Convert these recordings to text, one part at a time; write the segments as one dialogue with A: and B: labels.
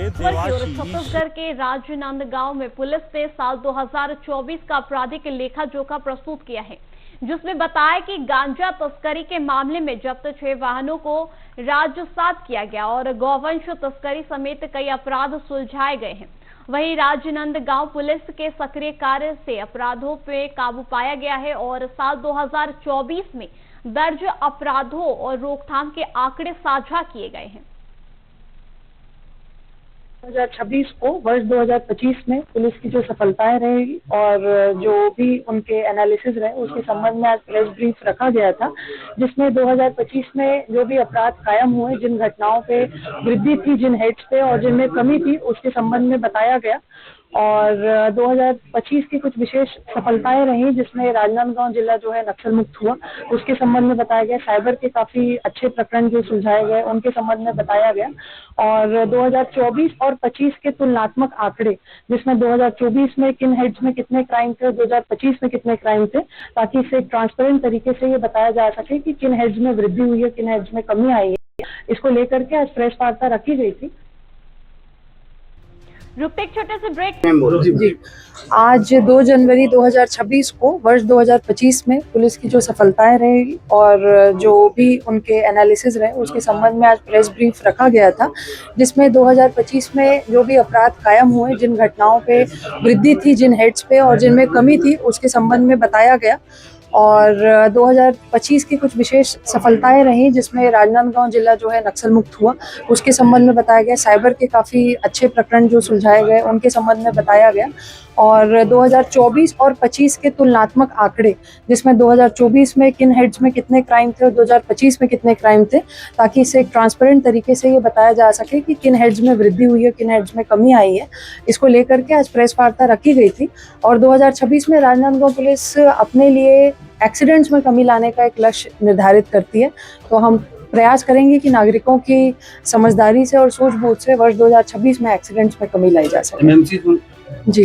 A: छत्तीसगढ़ के राजनांदगांव में पुलिस ने साल 2024 का आपराधिक लेखा जोखा प्रस्तुत किया है, जिसमें बताया कि गांजा तस्करी के मामले में जब्त 6 वाहनों को राजसात किया गया और गौवंश तस्करी समेत कई अपराध सुलझाए गए हैं। वहीं राजनांदगांव पुलिस के सक्रिय कार्य से अपराधों पे काबू पाया गया है और साल 2024 में दर्ज अपराधों और रोकथाम के आंकड़े साझा किए गए हैं।
B: 2026 को वर्ष 2025 में पुलिस की जो सफलताएं रहेगी और जो भी उनके एनालिसिस रहे उसके संबंध में आज प्रेस ब्रीफ रखा गया था, जिसमें 2025 में जो भी अपराध कायम हुए, जिन घटनाओं पे वृद्धि थी, जिन हेड्स पे और जिनमें कमी थी, उसके संबंध में बताया गया। और 2025 की कुछ विशेष सफलताएं रही, जिसमें राजनांदगांव जिला जो है नक्सल मुक्त हुआ, उसके संबंध में बताया गया। साइबर के काफी अच्छे प्रकरण जो सुलझाए गए उनके संबंध में बताया गया। और 2024 और 25 के तुलनात्मक आंकड़े, जिसमें 2024 में किन हेड्स में कितने क्राइम थे, 2025 में कितने क्राइम थे, ताकि इससे एक ट्रांसपेरेंट तरीके से ये बताया जा सके कि किन हेड्स में वृद्धि हुई है, किन हेड्स में कमी आई है। इसको लेकर के आज प्रेस वार्ता रखी गई थी।
A: रुकते एक छोटे से ब्रेक।
B: जी, आज 2 जनवरी 2026 को वर्ष 2025 में पुलिस की जो सफलताएं रहेगी और जो भी उनके एनालिसिस रहे उसके संबंध में आज प्रेस ब्रीफ रखा गया था, जिसमें 2025 में जो भी अपराध कायम हुए, जिन घटनाओं पे वृद्धि थी, जिन हेड्स पे और जिनमें कमी थी, उसके संबंध में बताया गया। और 2025 की कुछ विशेष सफलताएं रही, जिसमें राजनांदगांव जिला जो है नक्सल मुक्त हुआ, उसके संबंध में बताया गया। साइबर के काफ़ी अच्छे प्रकरण जो सुलझाए गए उनके संबंध में बताया गया। और 2024 और 25 के तुलनात्मक आंकड़े, जिसमें 2024 में किन हेड्स में कितने क्राइम थे और 2025 में कितने क्राइम थे, ताकि इसे एक ट्रांसपेरेंट तरीके से ये बताया जा सके कि किन हेड्स में वृद्धि हुई है, किन हेड्स में कमी आई है। इसको लेकर के आज प्रेस वार्ता रखी गई थी। और 2026 में राजनांदगांव पुलिस अपने लिए एक्सीडेंट्स में कमी लाने का एक लक्ष्य निर्धारित करती है, तो हम प्रयास करेंगे कि नागरिकों की समझदारी से और सूझबूझ से वर्ष 2026 में एक्सीडेंट्स में कमी लाई जा सके। जी,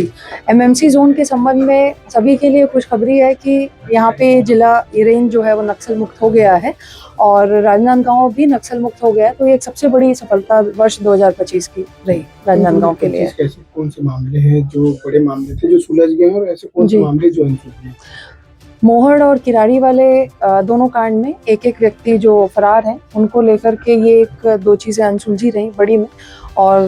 B: एमएमसी जोन के संबंध में सभी के लिए खुशखबरी है कि यहाँ पे जिला रेंज जो है वो नक्सल मुक्त हो गया है और राजनांदगांव भी नक्सल मुक्त हो गया है, तो ये एक सबसे बड़ी सफलता वर्ष 2025 की रही राजनांदगांव के लिए।
C: कौन से मामले हैं जो बड़े मामले थे जो सुलझ गए और ऐसे कौन से मामले जो अनसुलझे हैं?
B: मोहड़ और किराड़ी वाले दोनों कांड में एक एक व्यक्ति जो फरार हैं उनको लेकर के ये 1-2 चीज़ें अनसुलझी रही बड़ी में, और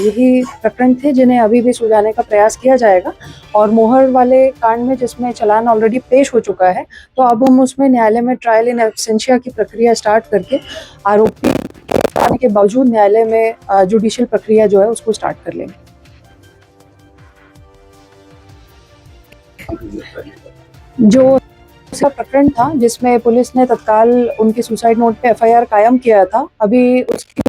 B: यही प्रकरण थे जिन्हें अभी भी सुलझाने का प्रयास किया जाएगा। और मोहड़ वाले कांड में जिसमें चालान ऑलरेडी पेश हो चुका है, तो अब हम उसमें न्यायालय में ट्रायल इन एब्सेंशिया की प्रक्रिया स्टार्ट करके आरोपी के बावजूद न्यायालय में जुडिशियल प्रक्रिया जो है उसको स्टार्ट कर लेंगे। जो प्रकरण था जिसमें पुलिस ने तत्काल उनके सुसाइड नोट पे एफआईआर कायम किया था, अभी उसकी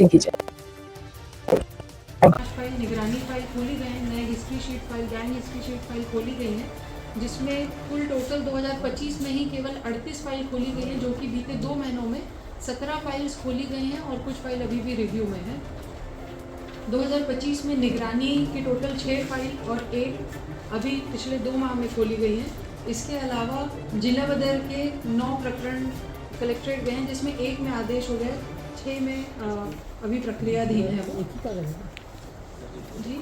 B: की जाए।
D: फाइल निगरानी फाइल खोली गई है, नए history sheet file, gang history sheet file खोली गई है, जिसमें कुल टोटल 2025 में ही केवल 38 फाइल खोली गई है, जो कि बीते 2 महीनों में 17 फाइल्स खोली गई हैं और कुछ फाइल अभी भी रिव्यू में है। 2025 में निगरानी की टोटल 6 फाइल और 1 अभी पिछले 2 माह में खोली गई है। इसके अलावा जिला बदर के 9 प्रकरण कलेक्ट्रेट गए हैं, जिसमें 1 में आदेश हो गए, 6 में अभी प्रक्रियाधीन है वो। जी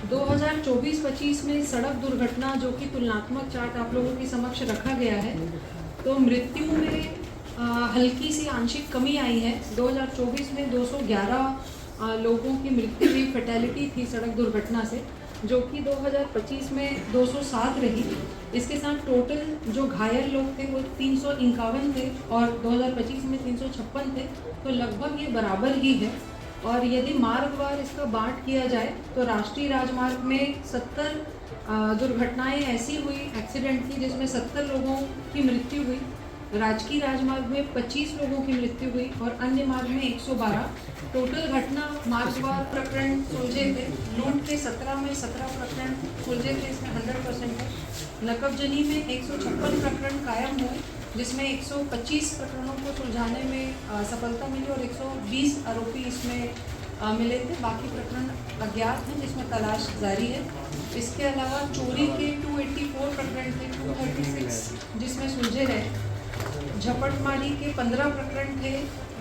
D: 2024-25 में सड़क दुर्घटना जो कि तुलनात्मक चार्ट आप लोगों के समक्ष रखा गया है, तो मृत्यु में हल्की सी आंशिक कमी आई है। 2024 में 211 लोगों की मृत्यु हुई, फैटेलिटी थी सड़क दुर्घटना से, जो कि 2025 में 207 रही। इसके साथ टोटल जो घायल लोग थे वो 351 थे और 2025 में 356 थे, तो लगभग ये बराबर ही है। और यदि मार्गवार इसका बांट किया जाए तो राष्ट्रीय राजमार्ग में 70 दुर्घटनाएं ऐसी हुई, एक्सीडेंट थी, जिसमें 70 लोगों की मृत्यु हुई। राजकीय राजमार्ग में 25 लोगों की मृत्यु हुई और अन्य मार्ग में 112। टोटल घटना मार्गवार प्रकरण सुलझे थे। लूट के 17 में 17 प्रकरण सुलझे थे, इसमें 100% है। नकबजनी में 156 प्रकरण कायम हुए, जिसमें 125 प्रकरणों को सुलझाने में सफलता मिली और 120 आरोपी इसमें मिले थे। बाकी प्रकरण अज्ञात हैं जिसमें तलाश जारी है। इसके अलावा चोरी के 284 प्रकरण थे, 236 जिसमें सुलझे रहे। झपटमारी के 15 प्रकरण थे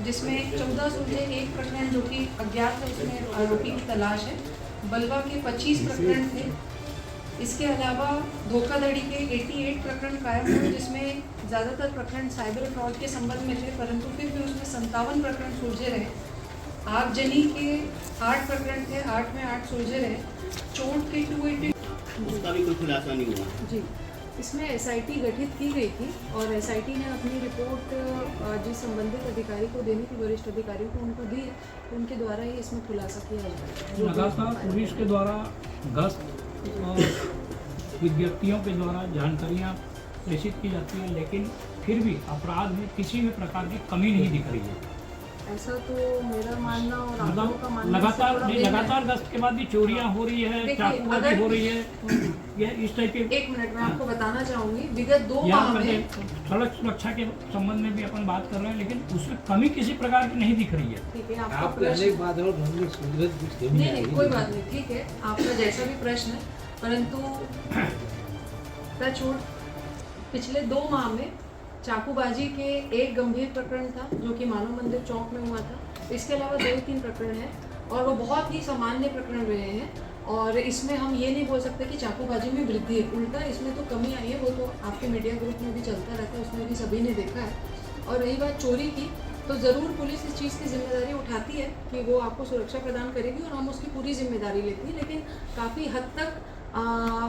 D: जिसमें 14 सुलझे, एक प्रकरण जो कि अज्ञात है उसमें आरोपी की तलाश है। बलवा के 25 प्रकरण थे। इसके अलावा धोखाधड़ी के 88 प्रकरण कायम हुए जिसमें ज़्यादातर प्रकरण साइबर फ्रॉड के संबंध में थे, परंतु फिर भी उसमें 57 प्रकरण सुलझे रहे। आगजनी के 8 प्रकरण थे, 8 में 8 सुलझे रहे। चोट के 280
E: उसका भी कोई खुलासा नहीं हुआ
D: जी, इसमें एसआईटी गठित की गई थी और एसआईटी ने अपनी रिपोर्ट जिस संबंधित अधिकारी को देनी थी, वरिष्ठ अधिकारी को उनको दी, तो उनके द्वारा ही इसमें खुलासा किया जाएगा।
F: लगातार पुलिस के द्वारा गश्त और विज्ञप्तियों के द्वारा जानकारियाँ प्रेषित की जाती है, लेकिन फिर भी अपराध में किसी भी प्रकार की कमी नहीं दिख रही है।
D: ऐसा तो मेरा मानना और आप लोगों का मानना
F: लगातार गश्त के बाद भी चोरियां हो रही है, चाकूबाजी हो रही है, यह इस टाइप के।
D: एक मिनट में आपको बताना चाहूंगी, विगत 2 माह में
F: सड़क सुरक्षा के संबंध में भी अपन बात कर रहे हैं, लेकिन उसमें कमी किसी प्रकार की नहीं दिख रही है।
D: ठीक है, आपका प्रश्न नहीं, कोई बात नहीं, ठीक है, आपका जैसा भी प्रश्न है, परंतु टचवुड पिछले 2 माह में चाकूबाजी के एक गंभीर प्रकरण था जो कि मानव मंदिर चौक में हुआ था। इसके अलावा 2-3 प्रकरण हैं और वो बहुत ही सामान्य प्रकरण रहे हैं और इसमें हम ये नहीं बोल सकते कि चाकूबाजी में वृद्धि है, उल्टा इसमें तो कमी आई है। वो तो आपके मीडिया ग्रुप में भी चलता रहता है, उसमें भी सभी ने देखा है। और रही बात चोरी की, तो ज़रूर पुलिस इस चीज़ की जिम्मेदारी उठाती है कि वो आपको सुरक्षा प्रदान करेगी और हम उसकी पूरी जिम्मेदारी लेती हैं, लेकिन काफ़ी हद तक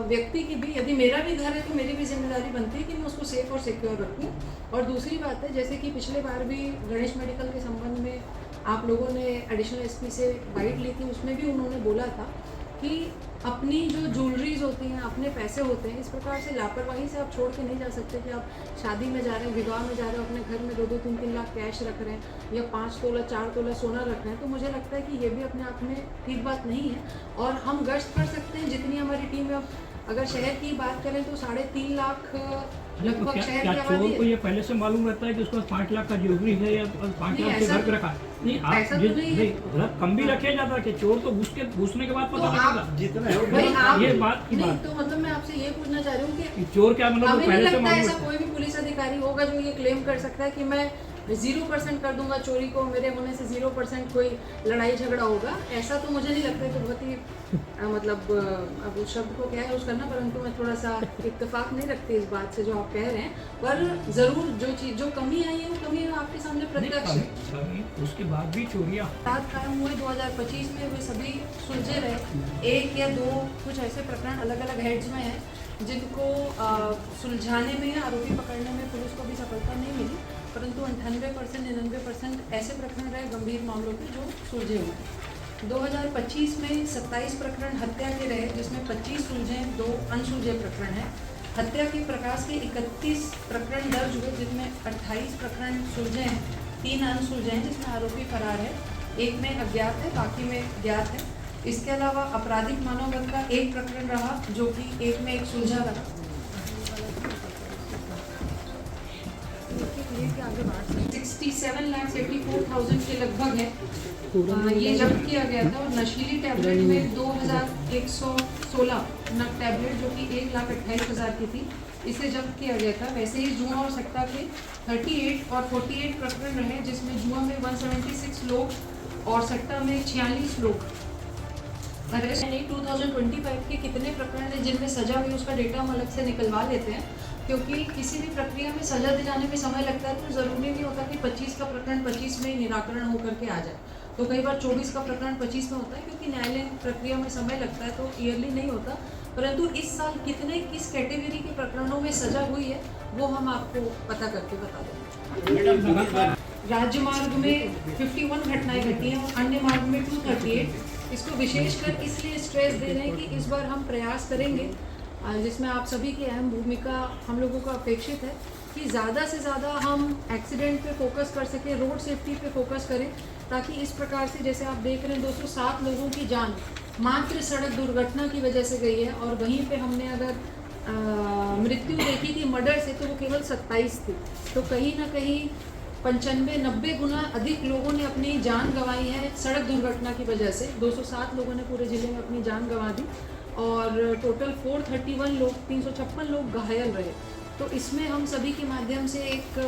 D: व्यक्ति की भी, यदि मेरा भी घर है तो मेरी भी जिम्मेदारी बनती है कि मैं उसको सेफ और सिक्योर रखूं। और दूसरी बात है, जैसे कि पिछले बार भी गणेश मेडिकल के संबंध में आप लोगों ने एडिशनल एसपी से बाइट ली थी, उसमें भी उन्होंने बोला था कि अपनी जो ज्वेलरीज होती हैं, अपने पैसे होते हैं, इस प्रकार से लापरवाही से आप छोड़ के नहीं जा सकते कि आप शादी में जा रहे हैं, विवाह में जा रहे हो, अपने घर में 2-2, 3-3 लाख कैश रख रहे हैं या 5 तोला 4 तोला सोना रख रहे हैं, तो मुझे लगता है कि ये भी अपने आप में ठीक बात नहीं है। और हम गश्त कर सकते हैं, जितनी हमारी टीम है, अगर शहर की बात करें तो 3.5 लाख लगभग शहर की आबादी है।
F: को ये पहले से मालूम रहता है कि उसके पास 5 लाख का ज्वेलरी है या 5 लाख के घर पे रखा नहीं, आप कम भी रखे जाता है कि चोर तो घुसने के बाद पता लगेगा
E: जितना है
D: भाई आप
F: ये बात की
D: नहीं,
F: बात
D: तो मतलब मैं आपसे ये पूछना चाह रही हूँ कि
F: चोर क्या मतलब
D: हमें नहीं
F: पहले से
D: लगता
F: मालूम
D: ऐसा कोई भी पुलिस अधिकारी होगा जो ये क्लेम कर सकता है कि मैं 0% कर दूंगा चोरी को, मेरे होने से 0% कोई लड़ाई झगड़ा होगा। ऐसा तो मुझे नहीं लगता, तो बहुत ही मतलब अब उस शब्द को क्या है यूज़ करना, परंतु मैं थोड़ा सा इत्तेफाक नहीं रखती इस बात से जो आप कह रहे हैं। पर ज़रूर जो कमी आई है वो कमी आपके सामने प्रत्यक्ष है।
F: उसके बाद भी चोरियाँ
D: रात कायम हुए 2025 में, वे सभी सुलझे रहे। 1 या 2 कुछ ऐसे प्रकरण अलग अलग हेड्स में हैं जिनको सुलझाने में, आरोपी पकड़ने में पुलिस को भी सफलता नहीं मिली, परंतु 98%, 99% ऐसे प्रकरण रहे गंभीर मामलों के जो सुलझे हुए हैं। 2025 में 27 प्रकरण हत्या के रहे जिसमें 25 सुलझे, 2 अनसुलझे प्रकरण हैं। हत्या के प्रकाश के 31 प्रकरण दर्ज हुए जिनमें 28 प्रकरण सुलझे हैं, 3 अनसुलझे हैं जिसमें आरोपी फरार है, 1 में अज्ञात है, बाकी में ज्ञात है। इसके अलावा आपराधिक मानवबल का 1 प्रकरण रहा जो कि 1 में 1 सुलझा रहा। 67,84,000 के लगभग है, ये जब्त किया गया था। और नशीली टैबलेट में 2,116 नग टैबलेट जो कि 1,28,000 की थी, इसे जब्त किया गया था। वैसे ही जुआ और सट्टा के 38 और 48 प्रकरण रहे जिसमें जुआ में 176 लोग और सट्टा में 46 लोग अरेस्ट। 2025 के कितने प्रकरण हैं जिनमें सजा हुई, उसका डेटा हम अलग से निकलवा लेते हैं, क्योंकि किसी भी प्रक्रिया में सजा दिलाने में समय लगता है, तो ज़रूरी नहीं होता कि 25 का प्रकरण 25 में निराकरण होकर के आ जाए। तो कई बार 24 का प्रकरण 25 में होता है, क्योंकि न्यायालयीन प्रक्रिया में समय लगता है, तो ईयरली नहीं होता। परंतु इस साल किस कैटेगरी के प्रकरणों में सजा हुई है वो हम आपको पता करके बता देंगे। राजमार्ग में 51 घटनाएं घटी हैं और अन्य मार्ग में 238। इसको विशेषकर इसलिए स्ट्रेस दे रहे हैं कि इस बार हम प्रयास करेंगे, जिसमें आप सभी की अहम भूमिका हम लोगों को अपेक्षित है, कि ज़्यादा से ज़्यादा हम एक्सीडेंट पे फोकस कर सकें, रोड सेफ्टी पे फोकस करें, ताकि इस प्रकार से जैसे आप देख रहे हैं 207 लोगों की जान मात्र सड़क दुर्घटना की वजह से गई है, और वहीं पे हमने अगर मृत्यु देखी थी मर्डर से तो वो केवल 27 थी। तो कहीं ना कहीं 95-90 गुना अधिक लोगों ने अपनी जान गंवाई है सड़क दुर्घटना की वजह से। 207 लोगों ने पूरे ज़िले में अपनी जान गंवा दी और टोटल 431 लोग 356 लोग घायल रहे। तो इसमें हम सभी के माध्यम से एक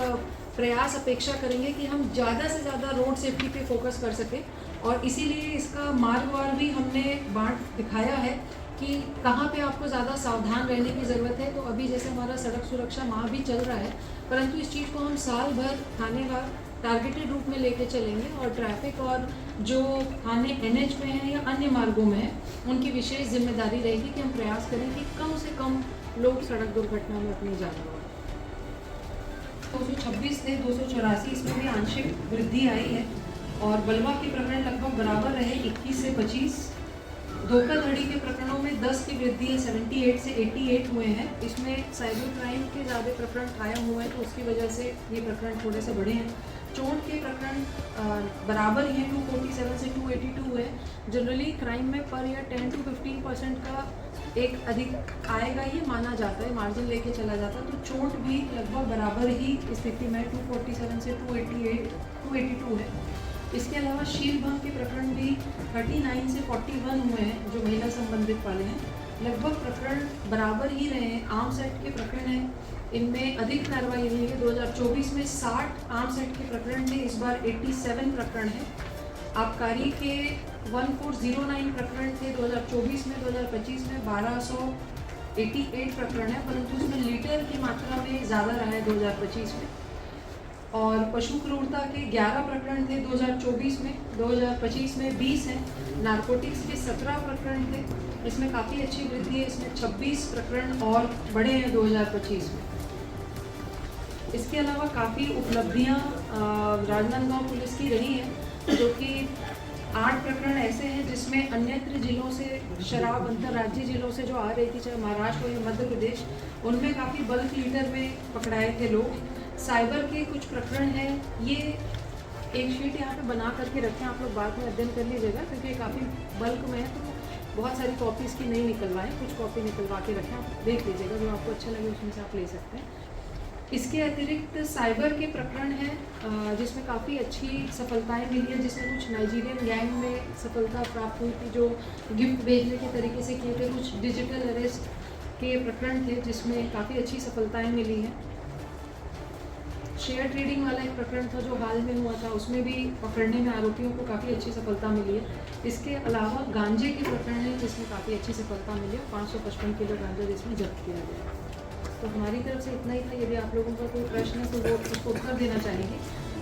D: प्रयास अपेक्षा करेंगे कि हम ज़्यादा से ज़्यादा रोड सेफ्टी पे फोकस कर सकें और इसीलिए इसका मार्गवार भी हमने बांट दिखाया है कि कहाँ पे आपको ज़्यादा सावधान रहने की ज़रूरत है। तो अभी जैसे हमारा सड़क सुरक्षा माह भी चल रहा है, परंतु इस चीज़ को हम साल भर थानेवार टारगेटेड रूप में लेके चलेंगे और ट्रैफिक और जो थाने NH में है या अन्य मार्गों में है उनकी विशेष जिम्मेदारी रहेगी कि हम प्रयास करें कि कम से कम लोग सड़क दुर्घटना में अपनी जान गंवाएं। 226 थे 284, इसमें भी आंशिक वृद्धि आई है और बलवा के प्रकरण लगभग बराबर रहे 21 से 25। धोखाधड़ी के प्रकरणों में 10 की वृद्धि है, 78 से 88 हुए हैं। इसमें साइबर क्राइम के ज़्यादा प्रकरण कायम हुए हैं तो उसकी वजह से ये प्रकरण थोड़े से बढ़े हैं। चोट के प्रकरण बराबर ही 247 से 282 हुए। जनरली क्राइम में पर ईयर 10 to 15% का एक अधिक आएगा ये माना जाता है, मार्जिन लेके चला जाता है। तो चोट भी लगभग बराबर ही स्थिति में 247 से 282 है। इसके अलावा शील भंग के प्रकरण भी 39 से 41 हुए हैं जो महिला संबंधित वाले हैं। लगभग प्रकरण बराबर ही रहे हैं। आर्म्स एक्ट के प्रकरण हैं, इनमें अधिक कार्रवाई हुई है। 2024 में 60 आर्म्स एक्ट के प्रकरण थे, इस बार 87 प्रकरण है। आबकारी के 1409 प्रकरण थे 2024 में, 2025 में 1288 प्रकरण है, परंतु उसमें लीटर की मात्रा में ज़्यादा रहा है 2025 में। और पशु क्रूरता के 11 प्रकरण थे 2024 में, 2025 में 20 हैं। नारकोटिक्स के 17 प्रकरण थे, इसमें काफ़ी अच्छी वृद्धि है, इसमें 26 प्रकरण और बढ़े हैं 2025 में। इसके अलावा काफ़ी उपलब्धियां राजनांदगांव पुलिस की रही हैं, जो कि 8 प्रकरण ऐसे हैं जिसमें अन्यत्र जिलों से शराब अंतर्राज्यीय जिलों से जो आ रही थी, चाहे महाराष्ट्र हो या मध्य प्रदेश, उनमें काफ़ी बल्क लीटर में पकड़ाए थे लोग। साइबर के कुछ प्रकरण हैं, ये एक शीट यहाँ पे बना करके रखें, आप लोग बाद में अध्ययन कर लीजिएगा क्योंकि काफ़ी बल्क में है तो बहुत सारी कॉपीज़ की नहीं निकलवाएं, कुछ कॉपी निकलवा के रखें, आप देख लीजिएगा, जो आपको अच्छा लगे उसमें से आप ले सकते हैं। इसके अतिरिक्त साइबर के प्रकरण हैं जिसमें काफ़ी अच्छी सफलताएं मिली हैं, जिसमें कुछ नाइजीरियन गैंग में सफलता प्राप्त हुई थी जो गिफ्ट भेजने के तरीके से किए थे। कुछ डिजिटल अरेस्ट के प्रकरण थे जिसमें काफ़ी अच्छी सफलताएं मिली हैं। शेयर ट्रेडिंग वाला एक प्रकरण था जो हाल में हुआ था, उसमें भी पकड़ने में आरोपियों को काफ़ी अच्छी सफलता मिली है। इसके अलावा गांजे के प्रकरण है जिसमें काफ़ी अच्छी सफलता मिली है, 555 किलो गांजा जिसमें जब्त किया गया। तो हमारी तरफ से इतना ही था। यदि आप लोगों का कोई प्रश्न है तो वो उसको उत्तर देना चाहेंगे।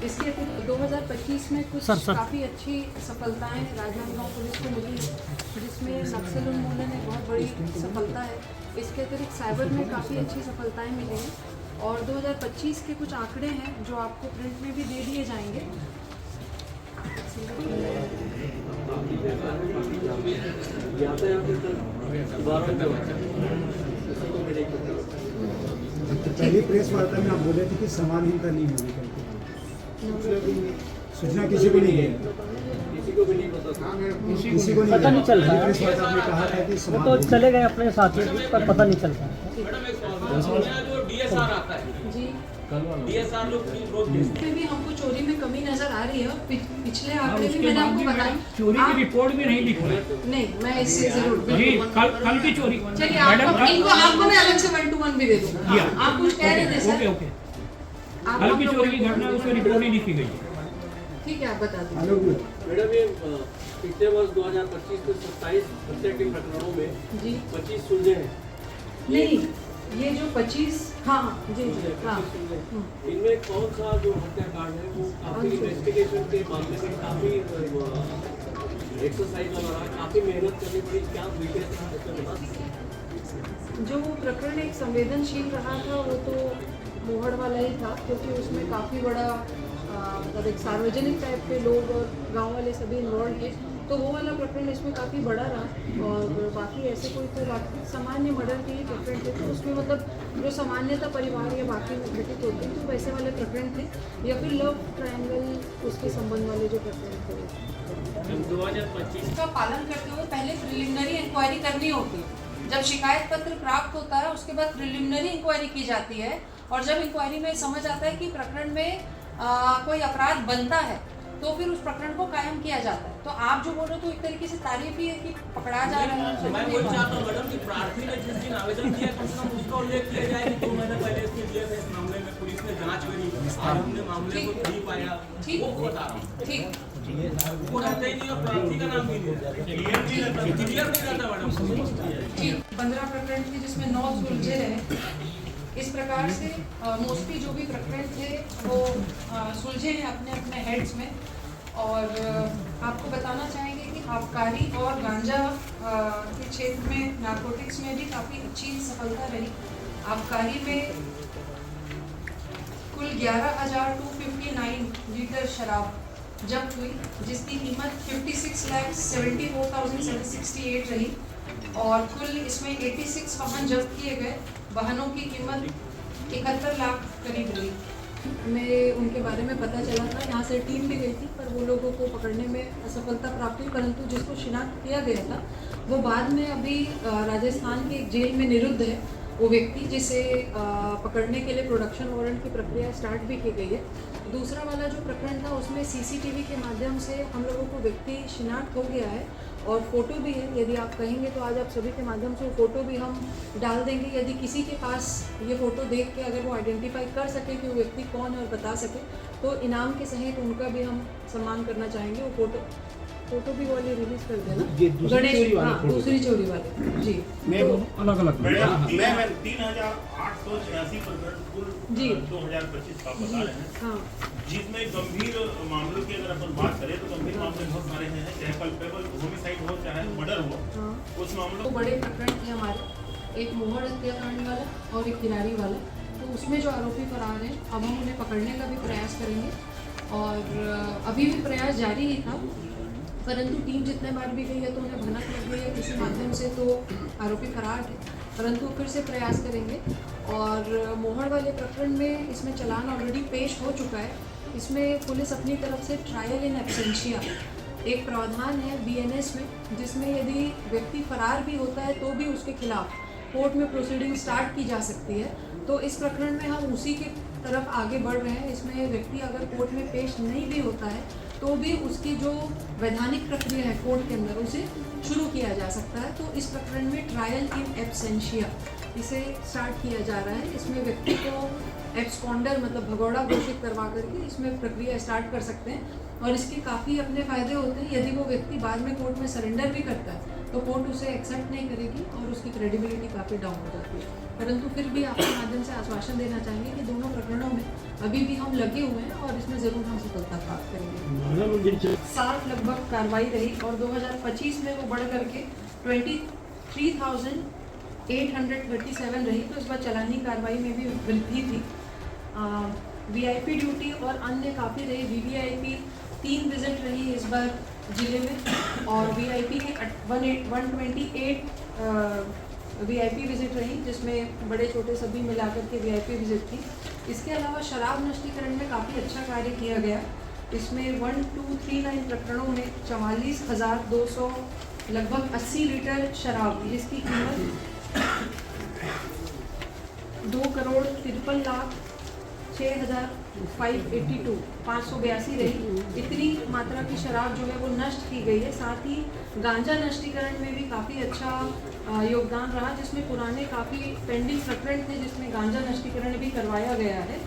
D: इसके अतिरिक्त 2025 में कुछ काफ़ी अच्छी सफलताएं राजनांदगांव पुलिस को मिली है, जिसमें नक्सल उन्मूलन एक बहुत बड़ी सफलता है। इसके अतिरिक्त साइबर में काफ़ी अच्छी सफलताएं मिली हैं और 2025 के कुछ आंकड़े हैं जो आपको प्रिंट में भी दे दिए जाएंगे।
G: पहली प्रेस वार्ता में आप बोले थे कि समानहीनता नहीं होगी करके, सूचना किसी को नहीं गई, किसी को
H: पता नहीं चल रहा है।
G: प्रेस वार्ता में कहा था कि
H: वो तो चले गए अपने साथी, पर पता नहीं चल रहा है।
D: DSR आता है जी, DSR में भी हमको चोरी में कमी नजर आ रही है। पिछले आंकड़े भी मैंने आपको बताया,
F: चोरी की रिपोर्ट भी नहीं लिखी है।
D: नहीं, मैं इससे जरूर
F: जी, कल की चोरी।
D: चलिए आपको मैं अलग से 1 to 1 भी दे दूँगा। आप कुछ कह रहे थे सर?
F: ओके। कल की चोरी की घटना उसमें रिपोर्ट नहीं लिखी गई।
D: ठीक है, आप बता दीजिए।
I: मैडम, ये पिछले वर्ष 2025 में 27 हत्या के प्रकरणों में
D: जी
I: 25 सुलझे हैं।
D: नहीं, ये जो 25 हाँ जी हाँ,
I: इनमें कौन सा जो हत्याकांड है वो काफी इन्वेस्टिगेशन के मामले में काफी एक्सरसाइज वगैरह काफी मेहनत करनी पड़ी, क्या विषय था इसमें बता सकते?
D: जो प्रकरण एक संवेदनशील रहा था वो तो मोहड़ वाला ही था, क्योंकि उसमें काफ़ी बड़ा मतलब एक सार्वजनिक टाइप के लोग और गांव वाले सभी इन्वॉल्व थे, तो वो वाला प्रकरण इसमें काफ़ी बड़ा रहा। और बाकी ऐसे कोई तो बाकी सामान्य मर्डर के ही प्रकरण थे, तो उसमें मतलब जो सामान्यता परिवार या बाकी में घटित होते हैं तो वैसे वाले प्रकरण थे, या फिर लव ट्रायंगल उसके संबंध वाले जो प्रकरण थे।
I: 2025
D: का पालन करते हुए पहले प्रिलिमिनरी इंक्वायरी करनी होती है। जब शिकायत पत्र प्राप्त होता है उसके बाद प्रिलिमिनरी इंक्वायरी की जाती है, और जब इंक्वायरी में समझ आता है कि प्रकरण में कोई अपराध बनता है तो फिर उस प्रकरण को कायम किया जाता है। तो आप जो बोल रहे हो तो एक तरीके से तारीफ ही है कि पकड़ा जा रहा है।
I: मैं वही चाहता हूँ मैडम कि प्रार्थी ने जिस दिन आवेदन किया कम से कम उसका उल्लेख किया जाए कि 2 महीने पहले इसके दिए थे, इस मामले में पुलिस ने जांच करी और हमने मामले को नहीं पाया, वो बता रहा हूँ।
D: ठीक,
I: वो रहते ही नहीं और प्रार्थी का नाम भी नहीं क्लियर नहीं रहता मैडम।
D: ठीक। 15 प्रकरण थे जिसमें 9 सुलझे रहे। इस प्रकार से मोस्टली जो भी प्रकरण थे वो सुलझे हैं अपने अपने हेड्स में। और आपको बताना चाहेंगे कि आबकारी और गांजा के क्षेत्र में नारकोटिक्स में भी काफ़ी अच्छी सफलता रही। आबकारी में कुल 11,259 लीटर शराब जब्त हुई, जिसकी कीमत 56,74,768 रही और कुल इसमें 86 वाहन जब्त किए गए। वाहनों की कीमत 71 लाख करीब रही। मैं उनके बारे में पता चला था, यहाँ से टीम भी गई थी पर वो लोगों को पकड़ने में असफलता प्राप्त हुई, परंतु जिसको शिनाख्त किया गया था वो बाद में अभी राजस्थान के एक जेल में निरुद्ध है वो व्यक्ति, जिसे पकड़ने के लिए प्रोडक्शन वारंट की प्रक्रिया स्टार्ट भी की गई है। दूसरा वाला जो प्रकरण था उसमें सीसीटीवी के माध्यम से हम लोगों को व्यक्ति शिनाख्त हो गया है और फोटो भी है। यदि आप कहेंगे तो आज आप सभी के माध्यम से वो फोटो भी हम डाल देंगे। यदि किसी के पास ये फोटो देख के अगर वो आइडेंटिफाई कर सके कि वो व्यक्ति कौन है और बता सके तो इनाम के सहित उनका भी हम सम्मान करना चाहेंगे। वो फोटो भी वाली रिलीज कर देना, गणेश, हाँ दूसरी चोरी वाले जी।
F: अलग अलग
E: मैं 3,886 प्रकरण कुल 2025 का बता रहे हैं।
D: हाँ,
E: जिसमें गंभीर मामलों की अगर अपन बात करें तो गंभीर मामले बहुत सारे हैं, चाहे कल्पेबल होमिसाइड हो चाहे मर्डर हो।
D: हाँ।
E: उस मामलों
D: तो बड़े प्रकरण थे हमारे, एक मोहर हत्याकांड वाला और एक किरारी वाला। तो उसमें जो आरोपी फरार हैं अब हम उन्हें पकड़ने का भी प्रयास करेंगे और अभी भी प्रयास जारी ही था, परंतु टीम जितने बार भी गई है तो उन्हें भनक लग गई है किसी माध्यम से, तो आरोपी फरार थे, परंतु फिर से प्रयास करेंगे। और मोहर वाले प्रकरण में इसमें चालान ऑलरेडी पेश हो चुका है। इसमें पुलिस अपनी तरफ से ट्रायल इन एब्सेंशिया एक प्रावधान है BNS में, जिसमें यदि व्यक्ति फरार भी होता है तो भी उसके खिलाफ कोर्ट में प्रोसीडिंग स्टार्ट की जा सकती है। तो इस प्रकरण में हम उसी के तरफ आगे बढ़ रहे हैं। इसमें व्यक्ति अगर कोर्ट में पेश नहीं भी होता है तो भी उसकी जो वैधानिक प्रक्रिया है कोर्ट के अंदर उसे शुरू किया जा सकता है। तो इस प्रकरण में ट्रायल इन एब्सेंशिया इसे स्टार्ट किया जा रहा है। इसमें व्यक्ति को एब्सकॉन्डर मतलब भगौड़ा घोषित करवा करके इसमें प्रक्रिया स्टार्ट कर सकते हैं और इसके काफ़ी अपने फ़ायदे होते हैं। यदि वो व्यक्ति बाद में कोर्ट में सरेंडर भी करता है तो कोर्ट उसे एक्सेप्ट नहीं करेगी और उसकी क्रेडिबिलिटी काफ़ी डाउन हो जाती है। परंतु फिर भी आपके माध्यम से आश्वासन देना चाहेंगे कि दोनों प्रकरणों में अभी भी हम लगे हुए हैं और इसमें ज़रूर हम सफलता प्राप्त करेंगे। 60 लगभग कार्रवाई रही और 2025 में वो बढ़ करके 23,837 रही। तो इस बार चलानी कार्रवाई में भी वृद्धि थी। VIP ड्यूटी और अन्य काफ़ी रही। VVIP 3 विजिट रही इस बार जिले में और VIP की 128 VIP विजिट रही, जिसमें बड़े छोटे सभी मिलाकर के VIP विजिट थी। इसके अलावा शराब नष्टीकरण में काफ़ी अच्छा कार्य किया गया। इसमें 1239 प्रकरणों में 44,200 लगभग 80 लीटर शराब जिसकी कीमत 2,53,06,582 रही। इतनी मात्रा की शराब जो है वो नष्ट की गई है। साथ ही गांजा नष्टीकरण में भी काफ़ी अच्छा योगदान रहा, जिसमें पुराने काफ़ी पेंडिंग प्रकरण थे जिसमें गांजा नष्टीकरण भी करवाया गया है।